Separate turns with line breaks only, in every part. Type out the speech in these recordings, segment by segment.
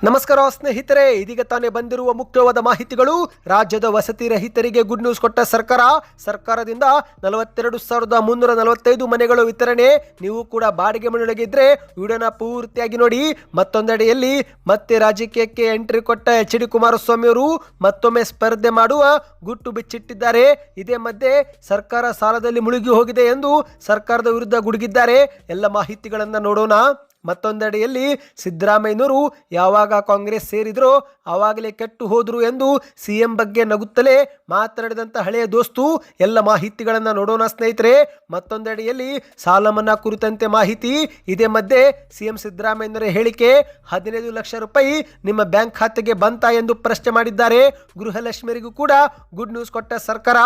ನಮಸ್ಕಾರ ಸ್ನೇಹಿತರೆ, ಇದೀಗ ತಾನೇ ಬಂದಿರುವ ಮುಖ್ಯವಾದ ಮಾಹಿತಿಗಳು. ರಾಜ್ಯದ ವಸತಿ ರಹಿತರಿಗೆ ಗುಡ್ ನ್ಯೂಸ್ ಕೊಟ್ಟ ಸರ್ಕಾರದಿಂದ 42,345 ಮನೆಗಳು ವಿತರಣೆ. ನೀವು ಕೂಡ ಬಾಡಿಗೆ ಮನೆಯೊಳಗಿದ್ರೆ ವಿಡಿಯೋನ ಪೂರ್ತಿಯಾಗಿ ನೋಡಿ. ಮತ್ತೊಂದೆಡೆಯಲ್ಲಿ ಮತ್ತೆ ರಾಜಕೀಯಕ್ಕೆ ಎಂಟ್ರಿ ಕೊಟ್ಟ ಎಚ್.ಡಿ. ಕುಮಾರಸ್ವಾಮಿ ಅವರು ಮತ್ತೊಮ್ಮೆ ಸ್ಪರ್ಧೆ ಮಾಡುವ ಗುಟ್ಟು ಬಿಚ್ಚಿಟ್ಟಿದ್ದಾರೆ. ಇದೇ ಮಧ್ಯೆ ಸರ್ಕಾರ ಸಾಲದಲ್ಲಿ ಮುಳುಗಿ ಹೋಗಿದೆ ಎಂದು ಸರ್ಕಾರದ ವಿರುದ್ಧ ಗುಡುಗಿದ್ದಾರೆ. ಎಲ್ಲ ಮಾಹಿತಿಗಳನ್ನು ನೋಡೋಣ. ಮತ್ತೊಂದೆಡೆಯಲ್ಲಿ ಸಿದ್ದರಾಮಯ್ಯನವರು ಯಾವಾಗ ಕಾಂಗ್ರೆಸ್ ಸೇರಿದ್ರೋ ಆವಾಗಲೇ ಕೆಟ್ಟು ಹೋದ್ರು ಎಂದು ಸಿಎಂ ಬಗ್ಗೆ ನಗುತ್ತಲೇ ಮಾತನಾಡಿದಂಥ ಹಳೆಯ ದೋಸ್ತು. ಎಲ್ಲ ಮಾಹಿತಿಗಳನ್ನು ನೋಡೋಣ ಸ್ನೇಹಿತರೆ. ಮತ್ತೊಂದೆಡೆಯಲ್ಲಿ ಸಾಲ ಮನ್ನಾ ಕುರಿತಂತೆ ಮಾಹಿತಿ. ಇದೇ ಮಧ್ಯೆ ಸಿಎಂ ಸಿದ್ದರಾಮಯ್ಯನವರ ಹೇಳಿಕೆ, 15 ಲಕ್ಷ ರೂಪಾಯಿ ನಿಮ್ಮ ಬ್ಯಾಂಕ್ ಖಾತೆಗೆ ಬಂತಾ ಎಂದು ಪ್ರಶ್ನೆ ಮಾಡಿದ್ದಾರೆ. ಗೃಹಲಕ್ಷ್ಮಿಯರಿಗೂ ಕೂಡ ಗುಡ್ ನ್ಯೂಸ್ ಕೊಟ್ಟ ಸರ್ಕಾರ.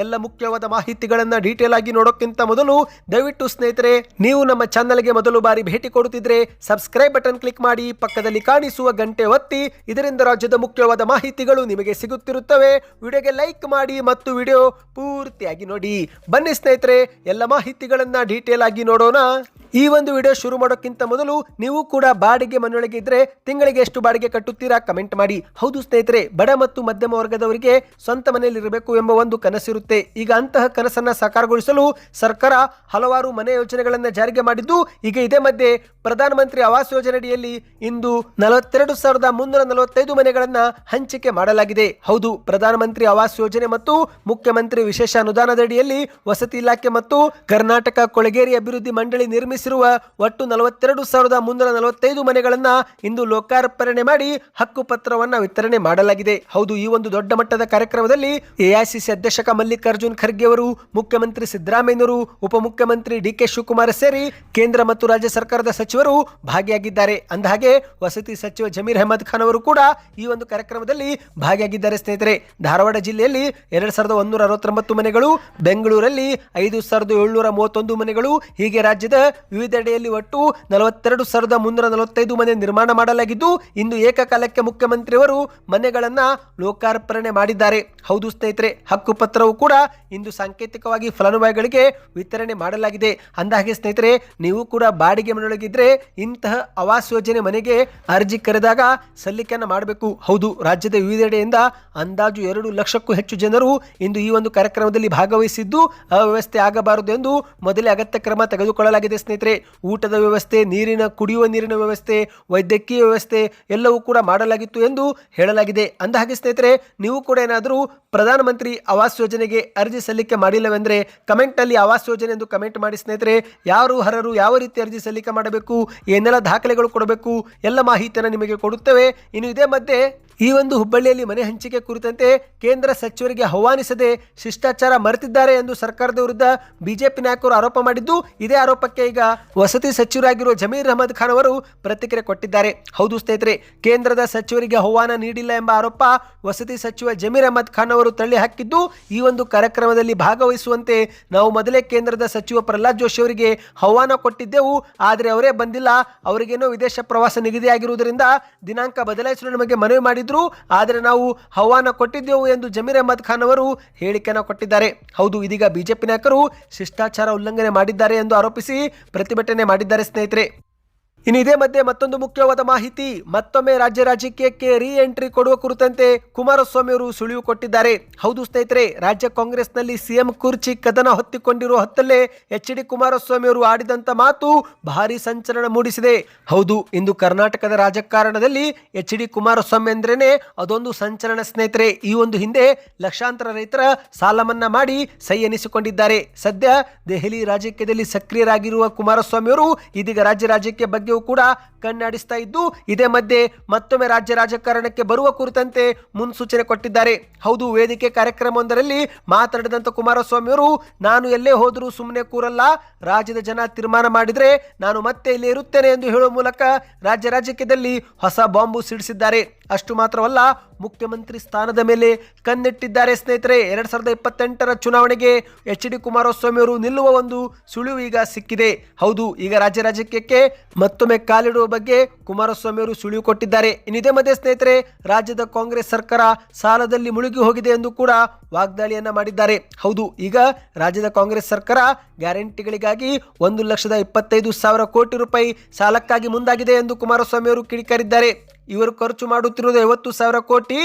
ಎಲ್ಲ ಮುಖ್ಯವಾದ ಮಾಹಿತಿಗಳನ್ನು ಡೀಟೇಲ್ ಆಗಿ ನೋಡೋಕ್ಕಿಂತ ಮೊದಲು ದಯವಿಟ್ಟು ಸ್ನೇಹಿತರೆ, ನೀವು ನಮ್ಮ ಚಾನಲ್ಗೆ ಮೊದಲು ಬಾರಿ ಭೇಟಿ ಕೊಡುತ್ತಿದ್ದರೆ ಸಬ್ಸ್ಕ್ರೈಬ್ ಬಟನ್ ಕ್ಲಿಕ್ ಮಾಡಿ, ಪಕ್ಕದಲ್ಲಿ ಕಾಣಿಸುವ ಗಂಟೆ ಒತ್ತಿ. ಇದರಿಂದ ರಾಜ್ಯದ ಮುಖ್ಯವಾದ ಮಾಹಿತಿಗಳು ನಿಮಗೆ ಸಿಗುತ್ತಿರುತ್ತವೆ. ವಿಡಿಯೋಗೆ ಲೈಕ್ ಮಾಡಿ ಮತ್ತು ವಿಡಿಯೋ ಪೂರ್ತಿಯಾಗಿ ನೋಡಿ. ಬನ್ನಿ ಸ್ನೇಹಿತರೆ, ಎಲ್ಲ ಮಾಹಿತಿಗಳನ್ನ ಡೀಟೇಲ್ ಆಗಿ ನೋಡೋಣ. ಈ ಒಂದು ವಿಡಿಯೋ ಶುರು ಮಾಡೋಕ್ಕಿಂತ ಮೊದಲು ನೀವು ಕೂಡ ಬಾಡಿಗೆ ಮನೆಯೊಳಗೆ ಇದ್ರೆ ತಿಂಗಳಿಗೆ ಎಷ್ಟು ಬಾಡಿಗೆ ಕಟ್ಟುತ್ತೀರಾ ಕಮೆಂಟ್ ಮಾಡಿ. ಹೌದು ಸ್ನೇಹಿತರೆ, ಬಡ ಮತ್ತು ಮಧ್ಯಮ ವರ್ಗದವರಿಗೆ ಸ್ವಂತ ಮನೆಯಲ್ಲಿ ಇರಬೇಕು ಎಂಬ ಒಂದು ಕನಸಿರುತ್ತೆ. ಈಗ ಅಂತಹ ಕನಸನ್ನ ಸಾಕಾರಗೊಳಿಸಲು ಸರ್ಕಾರ ಹಲವಾರು ಮನೆ ಯೋಜನೆಗಳನ್ನ ಜಾರಿಗೆ ಮಾಡಿದ್ದು, ಈಗ ಇದೇ ಮಧ್ಯೆ ಪ್ರಧಾನಮಂತ್ರಿ ಆವಾಸ್ ಯೋಜನೆಯಡಿಯಲ್ಲಿ ಇಂದು 42,345 ಮನೆಗಳನ್ನ ಹಂಚಿಕೆ ಮಾಡಲಾಗಿದೆ. ಹೌದು, ಪ್ರಧಾನಮಂತ್ರಿ ಆವಾಸ್ ಯೋಜನೆ ಮತ್ತು ಮುಖ್ಯಮಂತ್ರಿ ವಿಶೇಷ ಅನುದಾನದಡಿಯಲ್ಲಿ ವಸತಿ ಇಲಾಖೆ ಮತ್ತು ಕರ್ನಾಟಕ ಕೊಳಗೇರಿ ಅಭಿವೃದ್ಧಿ ಮಂಡಳಿ ನಿರ್ಮಿಸಿರುವ ಒಟ್ಟು 42,345 ಮನೆಗಳನ್ನ ಇಂದು ಲೋಕಾರ್ಪಣೆ ಮಾಡಿ ಹಕ್ಕು ಪತ್ರವನ್ನ ವಿತರಣೆ ಮಾಡಲಾಗಿದೆ. ಹೌದು, ಈ ಒಂದು ದೊಡ್ಡ ಮಟ್ಟದ ಕಾರ್ಯಕ್ರಮದಲ್ಲಿ ಎಐಸಿಸಿ ಅಧ್ಯಕ್ಷ ಮಲ್ಲಿಕಾರ್ಜುನ್ ಖರ್ಗೆ ಅವರು, ಮುಖ್ಯಮಂತ್ರಿ ಸಿದ್ದರಾಮಯ್ಯನವರು, ಉಪಮುಖ್ಯಮಂತ್ರಿ ಡಿ.ಕೆ. ಶಿವಕುಮಾರ್ ಸೇರಿ ಕೇಂದ್ರ ಮತ್ತು ರಾಜ್ಯ ಸರ್ಕಾರದ ಸಚಿವರು ಭಾಗಿಯಾಗಿದ್ದಾರೆ. ಅಂದಹಾಗೆ ವಸತಿ ಸಚಿವ ಜಮೀರ್ ಅಹಮದ್ ಖಾನ್ ಅವರು ಕೂಡ ಈ ಒಂದು ಕಾರ್ಯಕ್ರಮದಲ್ಲಿ ಭಾಗಿಯಾಗಿದ್ದಾರೆ. ಸ್ನೇಹಿತರೆ, ಧಾರವಾಡ ಜಿಲ್ಲೆಯಲ್ಲಿ 2,169 ಮನೆಗಳು, ಬೆಂಗಳೂರಲ್ಲಿ 5,731 ಮನೆಗಳು, ಹೀಗೆ ರಾಜ್ಯದ ವಿವಿಧೆಡೆಯಲ್ಲಿ ಒಟ್ಟು 42,345 ಮನೆ ನಿರ್ಮಾಣ ಮಾಡಲಾಗಿದ್ದು, ಇಂದು ಏಕಕಾಲಕ್ಕೆ ಮುಖ್ಯಮಂತ್ರಿಯವರು ಮನೆಗಳನ್ನ ಲೋಕಾರ್ಪಣೆ ಮಾಡಿದ್ದಾರೆ. ಹೌದು ಸ್ನೇಹಿತರೆ, ಹಕ್ಕು ಪತ್ರವು ಕೂಡ ಇಂದು ಸಾಂಕೇತಿಕವಾಗಿ ಫಲಾನುಭವಿಗಳಿಗೆ ವಿತರಣೆ ಮಾಡಲಾಗಿದೆ. ಅಂದಹಾಗೆ ಸ್ನೇಹಿತರೆ, ನೀವು ಕೂಡ ಬಾಡಿಗೆ ಮನೆಯೊಳಗಿದ್ರೆ ಇಂತಹ ಆವಾಸ್ ಯೋಜನೆ ಮನೆಗೆ ಅರ್ಜಿ ಕರೆದಾಗ ಸಲ್ಲಿಕೆಯನ್ನು ಮಾಡಬೇಕು. ಹೌದು, ರಾಜ್ಯದ ವಿವಿಧೆಡೆಯಿಂದ ಅಂದಾಜು 2 ಲಕ್ಷಕ್ಕೂ ಹೆಚ್ಚು ಜನರು ಇಂದು ಈ ಒಂದು ಕಾರ್ಯಕ್ರಮದಲ್ಲಿ ಭಾಗವಹಿಸಿದ್ದು, ಅವ್ಯವಸ್ಥೆ ಆಗಬಾರದು ಎಂದು ಮೊದಲೇ ಅಗತ್ಯ ಕ್ರಮ ತೆಗೆದುಕೊಳ್ಳಲಾಗಿದೆ. ಸ್ನೇಹಿತರೆ, ಊಟದ ವ್ಯವಸ್ಥೆ, ಕುಡಿಯುವ ನೀರಿನ ವ್ಯವಸ್ಥೆ, ವೈದ್ಯಕೀಯ ವ್ಯವಸ್ಥೆ ಎಲ್ಲವೂ ಕೂಡ ಮಾಡಲಾಗಿತ್ತು ಎಂದು ಹೇಳಲಾಗಿದೆ. ಅಂದಹಾಗೆ ಸ್ನೇಹಿತರೆ, ನೀವು ಕೂಡ ಏನಾದರೂ ಪ್ರಧಾನಮಂತ್ರಿ ಆವಾಸ್ ಯೋಜನೆಗೆ ಅರ್ಜಿ ಸಲ್ಲಿಕೆ ಮಾಡಿಲ್ಲವೆಂದರೆ ಕಮೆಂಟ್ ಅಲ್ಲಿ ಆವಾಸ್ ಯೋಜನೆ ಎಂದು ಕಮೆಂಟ್ ಮಾಡಿ. ಸ್ನೇಹಿತರೆ, ಯಾರು ಅರ್ಹರು, ಯಾವ ರೀತಿ ಅರ್ಜಿ ಸಲ್ಲಿಕೆ ಮಾಡಬೇಕು, ಏನೆಲ್ಲ ದಾಖಲೆಗಳು ಕೊಡಬೇಕು, ಎಲ್ಲ ಮಾಹಿತಿಯನ್ನು ನಿಮಗೆ ಕೊಡುತ್ತೇವೆ. ಇನ್ನು ಇದೇ ಮಧ್ಯೆ ಈ ಒಂದು ಹುಬ್ಬಳ್ಳಿಯಲ್ಲಿ ಮನೆ ಹಂಚಿಕೆ ಕುರಿತಂತೆ ಕೇಂದ್ರ ಸಚಿವರಿಗೆ ಆಹ್ವಾನಿಸದೆ ಶಿಷ್ಟಾಚಾರ ಮರೆತಿದ್ದಾರೆ ಎಂದು ಸರ್ಕಾರದ ವಿರುದ್ಧ ಬಿಜೆಪಿ ನಾಯಕರು ಆರೋಪ ಮಾಡಿದ್ದು, ಇದೇ ಆರೋಪಕ್ಕೆ ಈಗ ವಸತಿ ಸಚಿವರಾಗಿರುವ ಜಮೀರ್ ಅಹಮದ್ ಖಾನ್ ಅವರು ಪ್ರತಿಕ್ರಿಯೆ ಕೊಟ್ಟಿದ್ದಾರೆ. ಹೌದು ಸ್ನೇಹಿತರೆ, ಕೇಂದ್ರದ ಸಚಿವರಿಗೆ ಆಹ್ವಾನ ನೀಡಿಲ್ಲ ಎಂಬ ಆರೋಪ ವಸತಿ ಸಚಿವ ಜಮೀರ್ ಅಹಮದ್ ಖಾನ್ ಅವರು ತಳ್ಳಿ ಹಾಕಿದ್ದು, ಈ ಒಂದು ಕಾರ್ಯಕ್ರಮದಲ್ಲಿ ಭಾಗವಹಿಸುವಂತೆ ನಾವು ಮೊದಲೇ ಕೇಂದ್ರದ ಸಚಿವ ಪ್ರಹ್ಲಾದ್ ಜೋಶಿ ಅವರಿಗೆ ಆಹ್ವಾನ ಕೊಟ್ಟಿದ್ದೆವು, ಆದರೆ ಅವರೇ ಬಂದಿಲ್ಲ. ಅವರಿಗೇನೋ ವಿದೇಶ ಪ್ರವಾಸ ನಿಗದಿಯಾಗಿರುವುದರಿಂದ ದಿನಾಂಕ ಬದಲಾಯಿಸಲು ನಮಗೆ ಮನವಿ ಮಾಡಿದ್ರು, ಆದರೆ ನಾವು ಆಹ್ವಾನ ಕೊಟ್ಟಿದ್ದೆವು ಎಂದು ಜಮೀರ್ ಅಹಮದ್ ಖಾನ್ ಅವರು ಹೇಳಿಕೆಯನ್ನು ಕೊಟ್ಟಿದ್ದಾರೆ. ಹೌದು, ಇದೀಗ ಬಿಜೆಪಿ ನಾಯಕರು ಶಿಷ್ಟಾಚಾರ ಉಲ್ಲಂಘನೆ ಮಾಡಿದ್ದಾರೆ ಎಂದು ಆರೋಪಿಸಿ ಪ್ರತಿಭಟನೆ ಮಾಡಿದ್ದಾರೆ. ಸ್ನೇಹಿತರೆ, ಇನ್ನು ಇದೇ ಮಧ್ಯೆ ಮತ್ತೊಂದು ಮುಖ್ಯವಾದ ಮಾಹಿತಿ. ಮತ್ತೊಮ್ಮೆ ರಾಜ್ಯ ರಾಜಕೀಯಕ್ಕೆ ರೀ ಎಂಟ್ರಿ ಕೊಡುವ ಕುರಿತಂತೆ ಕುಮಾರಸ್ವಾಮಿ ಅವರು ಸುಳಿವು ಕೊಟ್ಟಿದ್ದಾರೆ. ಹೌದು ಸ್ನೇಹಿತರೆ, ರಾಜ್ಯ ಕಾಂಗ್ರೆಸ್ನಲ್ಲಿ ಸಿಎಂ ಕುರ್ಚಿ ಕದನ ಹೊತ್ತಿಕೊಂಡಿರುವ ಹೊತ್ತಲ್ಲೇ ಎಚ್.ಡಿ. ಕುಮಾರಸ್ವಾಮಿ ಅವರು ಆಡಿದಂತ ಮಾತು ಭಾರಿ ಸಂಚಲನ ಮೂಡಿಸಿದೆ. ಹೌದು, ಇಂದು ಕರ್ನಾಟಕದ ರಾಜಕಾರಣದಲ್ಲಿ ಎಚ್.ಡಿ. ಕುಮಾರಸ್ವಾಮಿ ಅಂದ್ರೇನೆ ಅದೊಂದು ಸಂಚಲನ ಸ್ನೇಹಿತರೆ. ಈ ಒಂದು ಹಿಂದೆ ಲಕ್ಷಾಂತರ ರೈತರ ಸಾಲ ಮನ್ನಾ ಮಾಡಿ ಸೈ ಎನಿಸಿಕೊಂಡಿದ್ದಾರೆ. ಸದ್ಯ ದೆಹಲಿ ರಾಜಕೀಯದಲ್ಲಿ ಸಕ್ರಿಯರಾಗಿರುವ ಕುಮಾರಸ್ವಾಮಿ ಅವರು ಇದೀಗ ರಾಜ್ಯ ರಾಜಕೀಯ ಬಗ್ಗೆ ಕೂಡ ಕಣ್ಣಾಡಿಸ್ತಾ ಇದ್ದು, ಇದೇ ಮಧ್ಯೆ ಮತ್ತೊಮ್ಮೆ ರಾಜ್ಯ ರಾಜಕಾರಣಕ್ಕೆ ಬರುವ ಕುರಿತಂತೆ ಮುನ್ಸೂಚನೆ ಕೊಟ್ಟಿದ್ದಾರೆ. ಹೌದು, ವೇದಿಕೆ ಕಾರ್ಯಕ್ರಮವೊಂದರಲ್ಲಿ ಮಾತನಾಡಿದಂತ ಕುಮಾರಸ್ವಾಮಿ ಅವರು, ನಾನು ಎಲ್ಲೇ ಹೋದರೂ ಸುಮ್ಮನೆ ಕೂರಲ್ಲ, ರಾಜ್ಯದ ಜನ ತೀರ್ಮಾನ ಮಾಡಿದ್ರೆ ನಾನು ಮತ್ತೆ ಇಲ್ಲಿ ಇರುತ್ತೇನೆ ಎಂದು ಹೇಳುವ ಮೂಲಕ ರಾಜ್ಯ ರಾಜಕೀಯದಲ್ಲಿ ಹೊಸ ಬಾಂಬು ಸಿಡಿಸಿದ್ದಾರೆ. ಅಷ್ಟು ಮಾತ್ರವಲ್ಲ, ಮುಖ್ಯಮಂತ್ರಿ ಸ್ಥಾನದ ಮೇಲೆ ಕಣ್ಣಿಟ್ಟಿದ್ದಾರೆ. ಸ್ನೇಹಿತರೆ, 2028ರ ಚುನಾವಣೆಗೆ ಎಚ್.ಡಿ. ಕುಮಾರಸ್ವಾಮಿ ಅವರು ನಿಲ್ಲುವ ಒಂದು ಸುಳಿವು ಈಗ ಸಿಕ್ಕಿದೆ. ಹೌದು, ಈಗ ರಾಜ್ಯ ರಾಜಕೀಯಕ್ಕೆ ಮತ್ತೊಮ್ಮೆ ಕಾಲಿಡುವ ಬಗ್ಗೆ ಕುಮಾರಸ್ವಾಮಿ ಅವರು ಸುಳಿವು ಕೊಟ್ಟಿದ್ದಾರೆ. ಇನ್ನಿದೇ ಮಧ್ಯೆ ಸ್ನೇಹಿತರೆ, ರಾಜ್ಯದ ಕಾಂಗ್ರೆಸ್ ಸರ್ಕಾರ ಸಾಲದಲ್ಲಿ ಮುಳುಗಿ ಹೋಗಿದೆ ಎಂದು ಕೂಡ ವಾಗ್ದಾಳಿಯನ್ನ ಮಾಡಿದ್ದಾರೆ. ಹೌದು, ಈಗ ರಾಜ್ಯದ ಕಾಂಗ್ರೆಸ್ ಸರ್ಕಾರ ಗ್ಯಾರಂಟಿಗಳಿಗಾಗಿ 1,25,000 ಕೋಟಿ ರೂಪಾಯಿ ಸಾಲಕ್ಕಾಗಿ ಮುಂದಾಗಿದೆ ಎಂದು ಕುಮಾರಸ್ವಾಮಿ ಅವರು ಕಿಡಿಕಾರಿದ್ದಾರೆ. ಇವರು ಖರ್ಚು ಮಾಡುತ್ತಿರುವುದು 50,000 ಕೋಟಿ,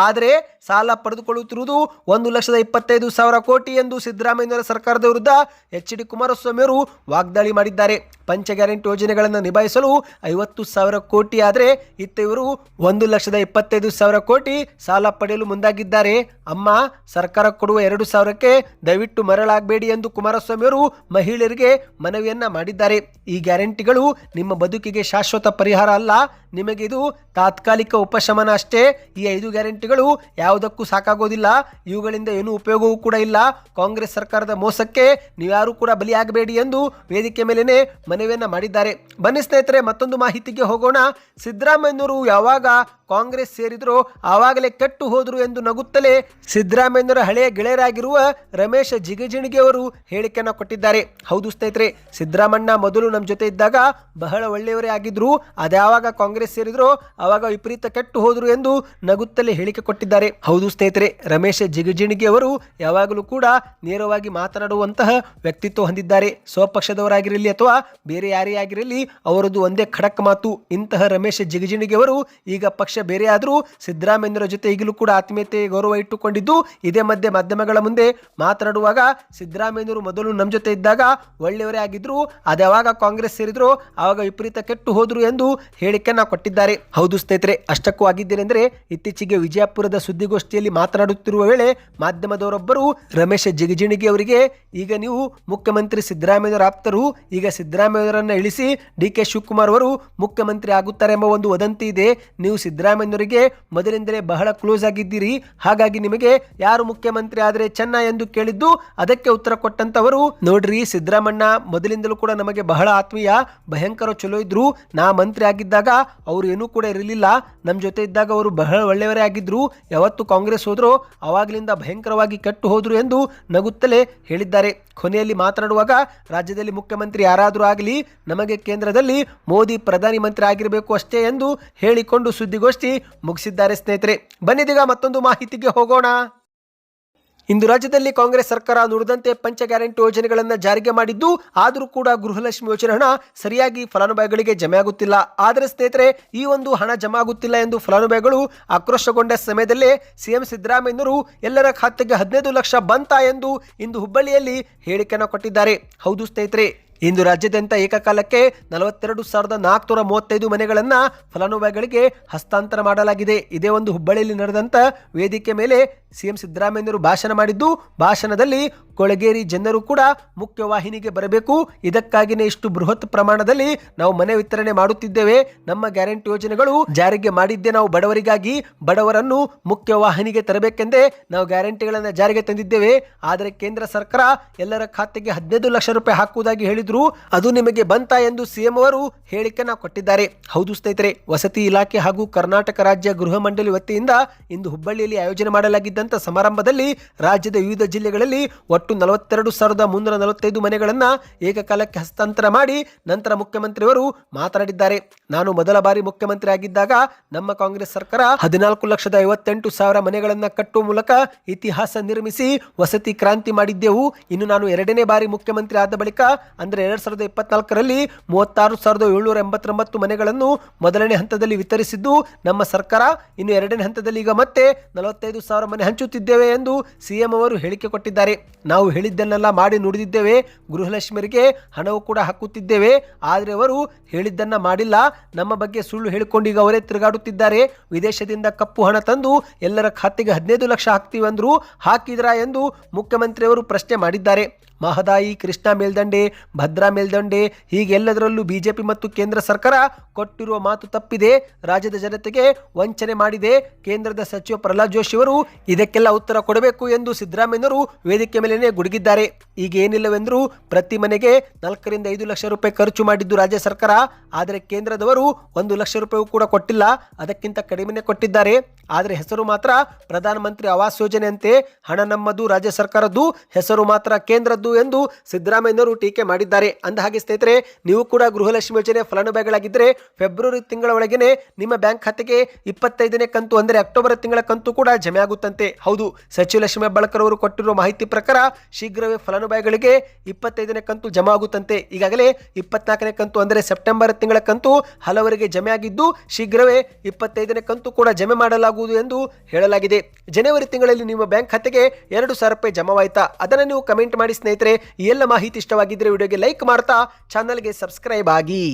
ಆದರೆ ಸಾಲ ಪಡೆದುಕೊಳ್ಳುತ್ತಿರುವುದು 1,25,000 ಕೋಟಿ ಎಂದು ಸಿದ್ದರಾಮಯ್ಯನವರ ಸರ್ಕಾರದ ವಿರುದ್ಧ ಎಚ್ ಡಿ ಕುಮಾರಸ್ವಾಮಿ ಅವರು ವಾಗ್ದಾಳಿ ಮಾಡಿದ್ದಾರೆ. ಪಂಚ ಗ್ಯಾರಂಟಿ ಯೋಜನೆಗಳನ್ನು ನಿಭಾಯಿಸಲು 50,000 ಕೋಟಿ ಆದರೆ ಇತ್ತ ಇವರು 1,25,000 ಕೋಟಿ ಸಾಲ ಪಡೆಯಲು ಮುಂದಾಗಿದ್ದಾರೆ. ಅಮ್ಮ, ಸರ್ಕಾರ ಕೊಡುವ 2,000ಕ್ಕೆ ದಯವಿಟ್ಟು ಮರಳಾಗಬೇಡಿ ಎಂದು ಕುಮಾರಸ್ವಾಮಿ ಅವರು ಮಹಿಳೆಯರಿಗೆ ಮನವಿಯನ್ನ ಮಾಡಿದ್ದಾರೆ. ಈ ಗ್ಯಾರಂಟಿಗಳು ನಿಮ್ಮ ಬದುಕಿಗೆ ಶಾಶ್ವತ ಪರಿಹಾರ ಅಲ್ಲ, ನಿಮಗಿದು ತಾತ್ಕಾಲಿಕ ಉಪಶಮನ ಅಷ್ಟೇ. ಈ 5 ಗ್ಯಾರಂಟಿಗಳು ಯಾವುದಕ್ಕೂ ಸಾಕಾಗೋದಿಲ್ಲ, ಇವುಗಳಿಂದ ಏನೂ ಉಪಯೋಗವೂ ಕೂಡ ಇಲ್ಲ. ಕಾಂಗ್ರೆಸ್ ಸರ್ಕಾರದ ಮೋಸಕ್ಕೆ ನೀವ್ಯಾರೂ ಕೂಡ ಬಲಿಯಾಗಬೇಡಿ ಎಂದು ವೇದಿಕೆ ಮೇಲೇನೆ ಮನವಿಯನ್ನ ಮಾಡಿದ್ದಾರೆ. ಬನ್ನಿ ಸ್ನೇಹಿತರೆ, ಮತ್ತೊಂದು ಮಾಹಿತಿಗೆ ಹೋಗೋಣ. ಸಿದ್ದರಾಮಯ್ಯನವರು ಯಾವಾಗ ಕಾಂಗ್ರೆಸ್ ಸೇರಿದ್ರು ಆವಾಗಲೇ ಕೆಟ್ಟು ಹೋದ್ರು ಎಂದು ನಗುತ್ತಲೇ ಸಿದ್ದರಾಮಯ್ಯನವರ ಹಳೆಯ ಗೆಳೆಯರಾಗಿರುವ ರಮೇಶ್ ಜಿಗಜಿಣಗಿ ಅವರು ಹೇಳಿಕೆಯನ್ನು ಕೊಟ್ಟಿದ್ದಾರೆ. ಹೌದು ಸ್ನೇಹಿತರೆ, ಸಿದ್ದರಾಮಣ್ಣ ಮೊದಲು ನಮ್ಮ ಜೊತೆ ಇದ್ದಾಗ ಬಹಳ ಒಳ್ಳೆಯವರೇ ಆಗಿದ್ರು, ಅದ್ಯಾವಾಗ ಕಾಂಗ್ರೆಸ್ ಸೇರಿದ್ರು ಆವಾಗ ವಿಪರೀತ ಕೆಟ್ಟು ಹೋದ್ರು ಎಂದು ನಗುತ್ತಲೇ ಹೇಳಿಕೆ ಕೊಟ್ಟಿದ್ದಾರೆ. ಹೌದು ಸ್ನೇಹಿತರೆ, ರಮೇಶ್ ಜಿಗಜಿಣಗಿ ಅವರು ಯಾವಾಗಲೂ ಕೂಡ ನೇರವಾಗಿ ಮಾತನಾಡುವಂತಹ ವ್ಯಕ್ತಿತ್ವ ಹೊಂದಿದ್ದಾರೆ. ಸ್ವಪಕ್ಷದವರಾಗಿರಲಿ ಅಥವಾ ಬೇರೆ ಯಾರೇ ಆಗಿರಲಿ ಅವರದು ಒಂದೇ ಖಡಕ್ ಮಾತು. ಇಂತಹ ರಮೇಶ್ ಜಿಗಜಿಣಗಿ ಅವರು ಈಗ ಪಕ್ಷ ಬೇರೆ ಆದರೂ ಸಿದ್ದರಾಮಯ್ಯರ ಜೊತೆ ಈಗಲೂ ಕೂಡ ಆತ್ಮೀಯತೆ ಗೌರವ ಇಟ್ಟುಕೊಂಡಿದ್ದು, ಇದೇ ಮಧ್ಯೆ ಮಾಧ್ಯಮಗಳ ಮುಂದೆ ಮಾತನಾಡುವಾಗ ಸಿದ್ದರಾಮಯ್ಯರು ಮೊದಲು ನಮ್ಮ ಜೊತೆ ಇದ್ದಾಗ ಒಳ್ಳೆಯವರೇ ಆಗಿದ್ರು, ಅದ್ಯಾವಾಗ ಕಾಂಗ್ರೆಸ್ ಸೇರಿದ್ರು ಆವಾಗ ವಿಪರೀತ ಕೆಟ್ಟು ಹೋದ್ರು ಎಂದು ಹೇಳಿಕೆಯನ್ನ ಕೊಟ್ಟಿದ್ದಾರೆ. ಹೌದು ಸ್ನೇಹಿತರೆ, ಅಷ್ಟಕ್ಕೂ ಆಗಿದ್ದೇನೆಂದರೆ ಇತ್ತೀಚೆಗೆ ವಿಜಯಪುರದ ಸುದ್ದಿಗೋಷ್ಠಿಯಲ್ಲಿ ಮಾತನಾಡುತ್ತಿರುವ ವೇಳೆ ಮಾಧ್ಯಮದವರೊಬ್ಬರು ರಮೇಶ್ ಜಿಗಜಿಣಗಿ ಅವರಿಗೆ, ಈಗ ನೀವು ಮುಖ್ಯಮಂತ್ರಿ ಸಿದ್ದರಾಮಯ್ಯರ ಆಪ್ತರು, ಈಗ ಸಿದ್ದರಾಮಯ್ಯರನ್ನ ಇಳಿಸಿ ಡಿ.ಕೆ. ಶಿವಕುಮಾರ್ ಅವರು ಮುಖ್ಯಮಂತ್ರಿ ಆಗುತ್ತಾರೆ ಎಂಬ ಒಂದು ವದಂತಿ ಇದೆ. ನೀವು ಸಿದ್ದರಾಮಯ್ಯನವರಿಗೆ ಮೊದಲಿಂದಲೇ ಬಹಳ ಕ್ಲೋಸ್ ಆಗಿದ್ದೀರಿ, ಹಾಗಾಗಿ ನಿಮಗೆ ಯಾರು ಮುಖ್ಯಮಂತ್ರಿ ಆದರೆ ಚೆನ್ನ ಎಂದು ಕೇಳಿದ್ದು, ಅದಕ್ಕೆ ಉತ್ತರ ಕೊಟ್ಟಂತವರು, ನೋಡ್ರಿ ಸಿದ್ದರಾಮಣ್ಣ ಮೊದಲಿಂದಲೂ ಕೂಡ ನಮಗೆ ಬಹಳ ಆತ್ಮೀಯ, ಭಯಂಕರ ಚಲೋ ಇದ್ರು. ನಾ ಮಂತ್ರಿ ಆಗಿದ್ದಾಗ ಅವರು ಏನೂ ಕೂಡ ಇರಲಿಲ್ಲ, ನಮ್ಮ ಜೊತೆ ಇದ್ದಾಗ ಅವರು ಬಹಳ ಒಳ್ಳೆಯವರೇ ಆಗಿದ್ರು. ಯಾವತ್ತು ಕಾಂಗ್ರೆಸ್ ಹೋದ್ರು ಅವಾಗಲಿಂದ ಭಯಂಕರವಾಗಿ ಕೆಟ್ಟು ಹೋದ್ರು ಎಂದು ನಗುತ್ತಲೇ ಹೇಳಿದ್ದಾರೆ. ಕೊನೆಯಲ್ಲಿ ಮಾತನಾಡುವಾಗ, ರಾಜ್ಯದಲ್ಲಿ ಮುಖ್ಯಮಂತ್ರಿ ಯಾರಾದರೂ ಆಗಲಿ ನಮಗೆ ಕೇಂದ್ರದಲ್ಲಿ ಮೋದಿ ಪ್ರಧಾನಿ ಮಂತ್ರಿ ಆಗಿರಬೇಕು ಅಷ್ಟೇ ಎಂದು ಹೇಳಿಕೊಂಡು ಸುದ್ದಿಗೋಷ್ಠಿ ಮುಗಿಸಿದ್ದಾರೆ. ಸ್ನೇಹಿತರೆ, ಬನ್ನಿದೀಗ ಮತ್ತೊಂದು ಮಾಹಿತಿಗೆ ಹೋಗೋಣ. ಇಂದು ರಾಜ್ಯದಲ್ಲಿ ಕಾಂಗ್ರೆಸ್ ಸರ್ಕಾರ ನುಡಿದಂತೆ ಪಂಚ ಗ್ಯಾರಂಟಿ ಯೋಜನೆಗಳನ್ನು ಜಾರಿಗೆ ಮಾಡಿದ್ದು, ಆದರೂ ಕೂಡ ಗೃಹಲಕ್ಷ್ಮಿ ಯೋಜನೆ ಹಣ ಸರಿಯಾಗಿ ಫಲಾನುಭವಿಗಳಿಗೆ ಜಮೆ ಆಗುತ್ತಿಲ್ಲ. ಆದರೆ ಸ್ನೇಹಿತರೆ, ಈ ಒಂದು ಹಣ ಜಮಾ ಆಗುತ್ತಿಲ್ಲ ಎಂದು ಫಲಾನುಭವಿಗಳು ಆಕ್ರೋಶಗೊಂಡ ಸಮಯದಲ್ಲೇ ಸಿಎಂ ಸಿದ್ದರಾಮಯ್ಯನವರು ಎಲ್ಲರ ಖಾತೆಗೆ 15 ಲಕ್ಷ ಬಂತಾ ಎಂದು ಇಂದು ಹುಬ್ಬಳ್ಳಿಯಲ್ಲಿ ಹೇಳಿಕೆಯನ್ನು ಕೊಟ್ಟಿದ್ದಾರೆ. ಹೌದು ಸ್ನೇಹಿತರೆ, ಇಂದು ರಾಜ್ಯಾದ್ಯಂತ ಏಕಕಾಲಕ್ಕೆ 42,435 ಮನೆಗಳನ್ನು ಫಲಾನುಭವಿಗಳಿಗೆ ಹಸ್ತಾಂತರ ಮಾಡಲಾಗಿದೆ. ಇದೇ ಒಂದು ಹುಬ್ಬಳ್ಳಿಯಲ್ಲಿ ನಡೆದಂಥ ವೇದಿಕೆ ಮೇಲೆ ಸಿಎಂ ಸಿದ್ದರಾಮಯ್ಯನವರು ಭಾಷಣ ಮಾಡಿದ್ದು, ಭಾಷಣದಲ್ಲಿ ಕೊಳಗೇರಿ ಜನರು ಕೂಡ ಮುಖ್ಯವಾಹಿನಿಗೆ ಬರಬೇಕು, ಇದಕ್ಕಾಗಿಯೇ ಇಷ್ಟು ಬೃಹತ್ ಪ್ರಮಾಣದಲ್ಲಿ ನಾವು ಮನೆ ವಿತರಣೆ ಮಾಡುತ್ತಿದ್ದೇವೆ, ನಮ್ಮ ಗ್ಯಾರಂಟಿ ಯೋಜನೆಗಳು ಜಾರಿಗೆ ಮಾಡಿದ್ದೇ ನಾವು ಬಡವರಿಗಾಗಿ, ಬಡವರನ್ನು ಮುಖ್ಯವಾಹಿನಿಗೆ ತರಬೇಕೆಂದೇ ನಾವು ಗ್ಯಾರಂಟಿಗಳನ್ನು ಜಾರಿಗೆ ತಂದಿದ್ದೇವೆ. ಆದರೆ ಕೇಂದ್ರ ಸರ್ಕಾರ ಎಲ್ಲರ ಖಾತೆಗೆ 15 ಲಕ್ಷ ರೂಪಾಯಿ ಹಾಕುವುದಾಗಿ ಹೇಳಿದ್ರು, ಅದು ನಿಮಗೆ ಬಂತಾ ಎಂದು ಸಿಎಂ ಅವರು ಹೇಳಿಕೆಯನ್ನು ಕೊಟ್ಟಿದ್ದಾರೆ. ಹೌದು ಸ್ನೇಹಿತರೆ, ವಸತಿ ಇಲಾಖೆ ಹಾಗೂ ಕರ್ನಾಟಕ ರಾಜ್ಯ ಗೃಹ ಮಂಡಳಿ ವತಿಯಿಂದ ಇಂದು ಹುಬ್ಬಳ್ಳಿಯಲ್ಲಿ ಆಯೋಜನೆ ಮಾಡಲಾಗಿದ್ದಂಥ ಸಮಾರಂಭದಲ್ಲಿ ರಾಜ್ಯದ ವಿವಿಧ ಜಿಲ್ಲೆಗಳಲ್ಲಿ ಒಟ್ಟು 42,345 ಮನೆಗಳನ್ನು ಏಕಕಾಲಕ್ಕೆ ಹಸ್ತಾಂತರ ಮಾಡಿ ನಂತರ ಮುಖ್ಯಮಂತ್ರಿಯವರು ಮಾತನಾಡಿದ್ದಾರೆ. ನಾನು ಮೊದಲ ಬಾರಿ ಮುಖ್ಯಮಂತ್ರಿ ಆಗಿದ್ದಾಗ ನಮ್ಮ ಕಾಂಗ್ರೆಸ್ ಸರ್ಕಾರ 14,58,000 ಮನೆಗಳನ್ನು ಕಟ್ಟುವ ಮೂಲಕ ಇತಿಹಾಸ ನಿರ್ಮಿಸಿ ವಸತಿ ಕ್ರಾಂತಿ ಮಾಡಿದ್ದೆವು. ಇನ್ನು ನಾನು ಎರಡನೇ ಬಾರಿ ಮುಖ್ಯಮಂತ್ರಿ ಆದ ಬಳಿಕ ಅಂದರೆ 2024ರಲ್ಲಿ 36,789 ಮನೆಗಳನ್ನು ಮೊದಲನೇ ಹಂತದಲ್ಲಿ ವಿತರಿಸಿದ್ದು ನಮ್ಮ ಸರ್ಕಾರ. ಇನ್ನು ಎರಡನೇ ಹಂತದಲ್ಲಿ ಈಗ ಮತ್ತೆ 45,000 ಮನೆ ಹಂಚುತ್ತಿದ್ದೇವೆ ಎಂದು ಸಿಎಂ ಅವರು ಹೇಳಿಕೆ ಕೊಟ್ಟಿದ್ದಾರೆ. ನಾವು ಹೇಳಿದ್ದನ್ನೆಲ್ಲ ಮಾಡಿ ನುಡಿದಿದ್ದೇವೆ, ಗೃಹಲಕ್ಷ್ಮಿಯರಿಗೆ ಹಣವು ಕೂಡ ಹಾಕುತ್ತಿದ್ದೇವೆ, ಆದರೆ ಅವರು ಹೇಳಿದ್ದನ್ನ ಮಾಡಿಲ್ಲ, ನಮ್ಮ ಬಗ್ಗೆ ಸುಳ್ಳು ಹೇಳಿಕೊಂಡು ಈಗ ಅವರೇ ತಿರುಗಾಡುತ್ತಿದ್ದಾರೆ. ವಿದೇಶದಿಂದ ಕಪ್ಪು ಹಣ ತಂದು ಎಲ್ಲರ ಖಾತೆಗೆ 15 ಲಕ್ಷ ಹಾಕ್ತೀವಿ ಅಂದ್ರು, ಹಾಕಿದ್ರಾ ಎಂದು ಮುಖ್ಯಮಂತ್ರಿಯವರು ಪ್ರಶ್ನೆ ಮಾಡಿದ್ದಾರೆ. ಮಹದಾಯಿ, ಕೃಷ್ಣಾ ಮೇಲ್ದಂಡೆ, ಭದ್ರಾ ಮೇಲ್ದಂಡೆ ಹೀಗೆಲ್ಲದರಲ್ಲೂ ಬಿಜೆಪಿ ಮತ್ತು ಕೇಂದ್ರ ಸರ್ಕಾರ ಕೊಟ್ಟಿರುವ ಮಾತು ತಪ್ಪಿದೆ, ರಾಜ್ಯದ ಜನತೆಗೆ ವಂಚನೆ ಮಾಡಿದೆ. ಕೇಂದ್ರದ ಸಚಿವ ಪ್ರಹ್ಲಾದ್ ಜೋಶಿ ಅವರು ಇದಕ್ಕೆಲ್ಲ ಉತ್ತರ ಕೊಡಬೇಕು ಎಂದು ಸಿದ್ದರಾಮಯ್ಯನವರು ವೇದಿಕೆ ಮೇಲೆ ಗುಡುಗಿದ್ದಾರೆ. ಈಗ ಏನಿಲ್ಲವೆಂದರೂ ಪ್ರತಿ ಮನೆಗೆ 4 ರಿಂದ 5 ಲಕ್ಷ ರೂಪಾಯಿ ಖರ್ಚು ಮಾಡಿದ್ದು ರಾಜ್ಯ ಸರ್ಕಾರ, ಆದರೆ ಕೇಂದ್ರದವರು 1 ಲಕ್ಷ ರೂಪಾಯಿ ಕೂಡ ಕೊಟ್ಟಿಲ್ಲ, ಅದಕ್ಕಿಂತ ಕಡಿಮೆನೇ ಕೊಟ್ಟಿದ್ದಾರೆ. ಆದರೆ ಹೆಸರು ಮಾತ್ರ ಪ್ರಧಾನಮಂತ್ರಿ ಆವಾಸ್ ಯೋಜನೆ ಅಂತೆ, ಹಣ ನಮ್ಮದು ರಾಜ್ಯ ಸರ್ಕಾರದ್ದು, ಹೆಸರು ಮಾತ್ರ ಕೇಂದ್ರದ್ದು ಎಂದು ಸಿದ್ದರಾಮಯ್ಯನವರು ಟೀಕೆ ಮಾಡಿದ್ದಾರೆ. ಅಂದ ಹಾಗೆ ಸ್ನೇಹಿತರೆ, ನೀವು ಕೂಡ ಗೃಹಲಕ್ಷ್ಮಿ ಯೋಜನೆ ಫಲಾನುಭವಿಗಳಾಗಿದ್ದರೆ ಫೆಬ್ರವರಿ ತಿಂಗಳ ಒಳಗೇನೆ ನಿಮ್ಮ ಬ್ಯಾಂಕ್ ಖಾತೆಗೆ 25ನೇ ಕಂತು ಅಂದರೆ ಅಕ್ಟೋಬರ್ ತಿಂಗಳ ಕಂತು ಕೂಡ ಜಮೆ ಆಗುತ್ತಂತೆ. ಹೌದು, ಸಚಿವ ಲಕ್ಷ್ಮೀ ಹೆಬ್ಬಾಳ್ಕರ್ ಅವರು ಕೊಟ್ಟಿರುವ ಮಾಹಿತಿ ಪ್ರಕಾರ ಶೀಘ್ರವೇ ಫಲಾನುಭವಿಗಳಿಗೆ 25ನೇ ಕಂತು ಜಮಾ ಆಗುತ್ತಂತೆ. ಈಗಾಗಲೇ 24ನೇ ಕಂತು ಅಂದರೆ ಸೆಪ್ಟೆಂಬರ್ ತಿಂಗಳ ಕಂತು ಹಲವರಿಗೆ ಜಮೆ ಆಗಿದ್ದು ಶೀಘ್ರವೇ 25ನೇ ಕಂತು ಕೂಡ ಜಮೆ ಮಾಡಲಾಗುವುದು ಎಂದು ಹೇಳಲಾಗಿದೆ. ಜನವರಿ ತಿಂಗಳಲ್ಲಿ ನಿಮ್ಮ ಬ್ಯಾಂಕ್ ಖಾತೆಗೆ 2,000 ರೂಪಾಯಿ ಜಮಾವಾಯ್ತಾ? ಅದನ್ನು ನೀವು ಕಮೆಂಟ್ ಮಾಡಿ ಸ್ನೇಹಿತರೆ. ಈ ಎಲ್ಲ ಮಾಹಿತಿ ಇಷ್ಟವಾಗಿದ್ದರೆ ವಿಡಿಯೋಗೆ ಲೈಕ್ ಮಾಡ್ತಾ ಚಾನಲ್ಗೆ ಸಬ್ಸ್ಕ್ರೈಬ್ ಆಗಿ.